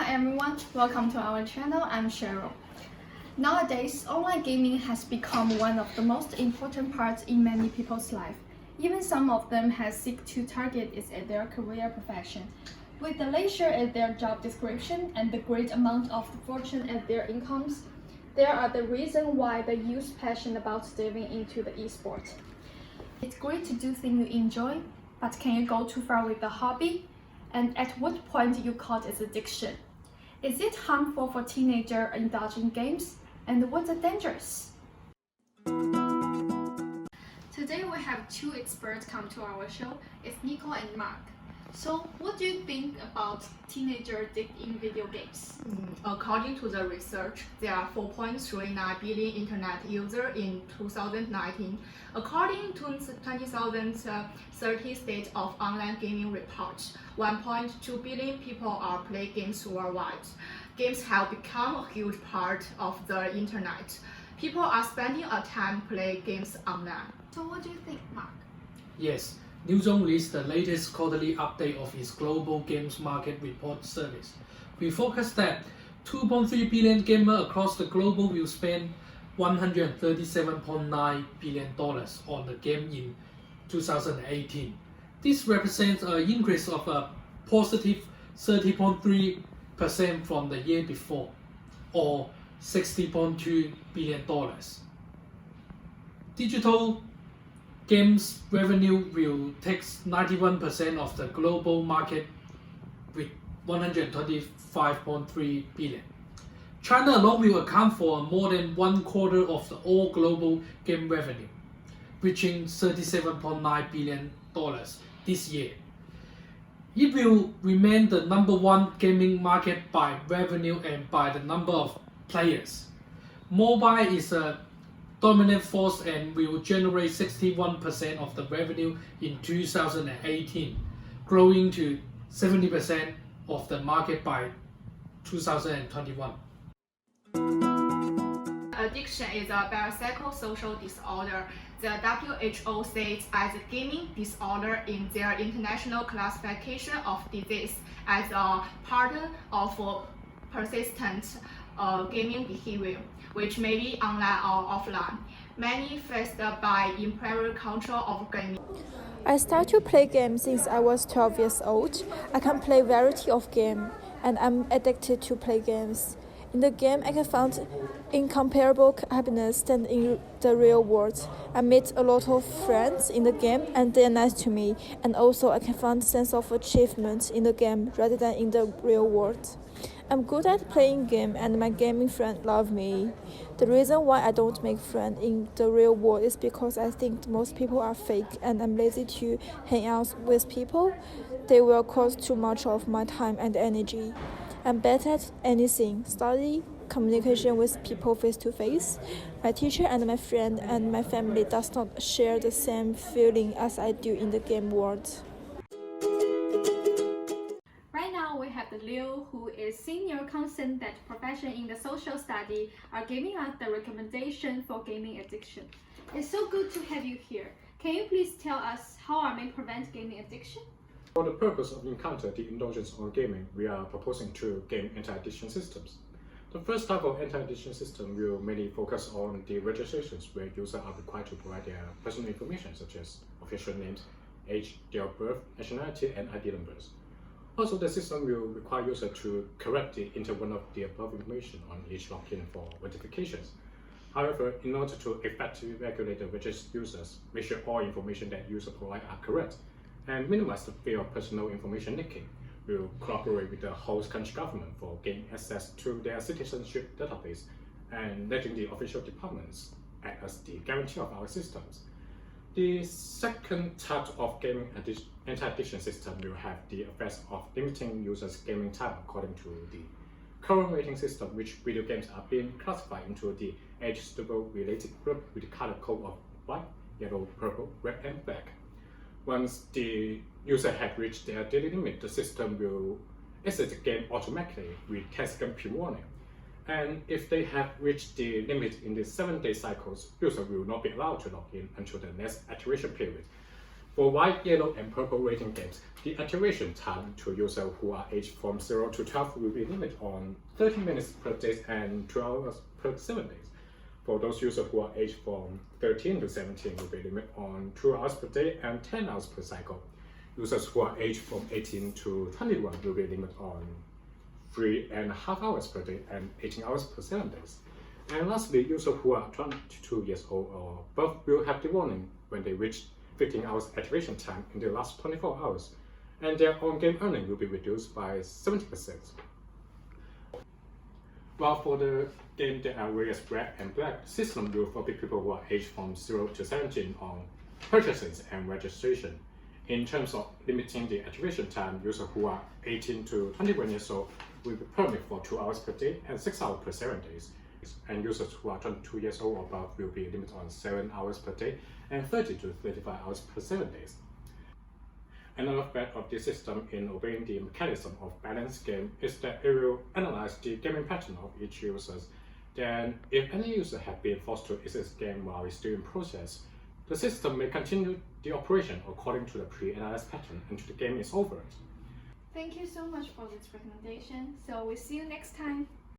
everyone, welcome to our channel. I'm Cheryl. Nowadays, online gaming has become one of the most important parts in many people's life. Even some of them have seek to target it as their career profession. With the leisure as their job description and the great amount of fortune as their incomes, there are the reason why they use passion about diving into the esport. It's great to do things you enjoy, but can you go too far with the hobby? And at what point you call it addiction? Is it harmful for teenagers indulging games? And what's dangerous? Today we have two experts come to our show. It's Nico and Mark. So what do you think about teenagers addicted in video games? According to the research, there are 4.39 billion internet users in 2019. According to 2030 State of Online Gaming Report, 1.2 billion people are playing games worldwide. Games have become a huge part of the internet. People are spending a time playing games online. So what do you think, Mark? Yes, Newzone released the latest quarterly update of its global games market report service. We forecast that 2.3 billion gamers across the globe will spend $137.9 billion on the game in 2018. This represents an increase of a positive 30.3% from the year before, or $60.2 billion. Digital games revenue will take 91% of the global market with 125.3 billion. China alone will account for more than one quarter of the all global game revenue, reaching $37.9 billion this year. It will remain the number one gaming market by revenue and by the number of players. Mobile is a dominant force and will generate 61% of the revenue in 2018, growing to 70% of the market by 2021. Addiction is a biopsychosocial disorder. The WHO states as a gaming disorder in their international classification of disease as a pattern of persistent gaming behavior, which may be online or offline, manifested by impaired control of gaming. I started to play games since I was 12 years old. I can play variety of games, and I'm addicted to play games. In the game, I can find incomparable happiness than in the real world. I meet a lot of friends in the game, and they are nice to me. And also, I can find a sense of achievement in the game rather than in the real world. I'm good at playing game, and my gaming friends love me. The reason why I don't make friends in the real world is because I think most people are fake, and I'm lazy to hang out with people. They will cost too much of my time and energy. I'm bad at anything: study, communication with people face to face. My teacher and my friend and my family does not share the same feeling as I do in the game world. Right now we have the Liu, who is senior consultant at profession in the social study, are giving us the recommendation for gaming addiction. It's so good to have you here. Can you please tell us how I may prevent gaming addiction? For the purpose of encounter the indulgence on gaming, we are proposing two game anti-addiction systems. The first type of anti-addiction system will mainly focus on the registrations where users are required to provide their personal information such as official names, age, date of birth, nationality, and ID numbers. Also, the system will require users to correct the interval of the above information on each login for verifications. However, in order to effectively regulate the registered users, make sure all information that users provide are correct, and minimize the fear of personal information leaking, we will collaborate with the host country government for gaining access to their citizenship database and letting the official departments act as the guarantee of our systems. The second type of gaming anti-addiction system will have the effects of limiting users' gaming time according to the current rating system, which video games are being classified into the age-suitable related group with the color code of white, yellow, purple, red, and black. Once the user has reached their daily limit, the system will exit the game automatically with 10-second pre-warning. And if they have reached the limit in the 7-day cycles, users will not be allowed to log in until the next activation period. For white, yellow, and purple rating games, the activation time to users who are aged from 0 to 12 will be limited on 30 minutes per day and 2 hours per 7 days. For those users who are aged from 13 to 17 will be limited on 2 hours per day and 10 hours per cycle. Users who are aged from 18 to 21 will be limited on 3.5 hours per day and 18 hours per 7 days. And lastly, users who are 22 years old or above will have the warning when they reach 15 hours activation time in the last 24 hours, and their on-game earning will be reduced by 70%. While for the game that are various red and black, the system will forbid people who are aged from 0 to 17 on purchases and registration. In terms of limiting the activation time, users who are 18 to 21 years old will be permitted for 2 hours per day and 6 hours per 7 days. And users who are 22 years old or above will be limited on 7 hours per day and 30 to 35 hours per 7 days. Another fact of this system in obeying the mechanism of balanced game is that it will analyze the gaming pattern of each user. Then, if any user has been forced to exit the game while it's still in process, the system may continue the operation according to the pre-analyzed pattern until the game is over. Thank you so much for this recommendation. So we'll see you next time.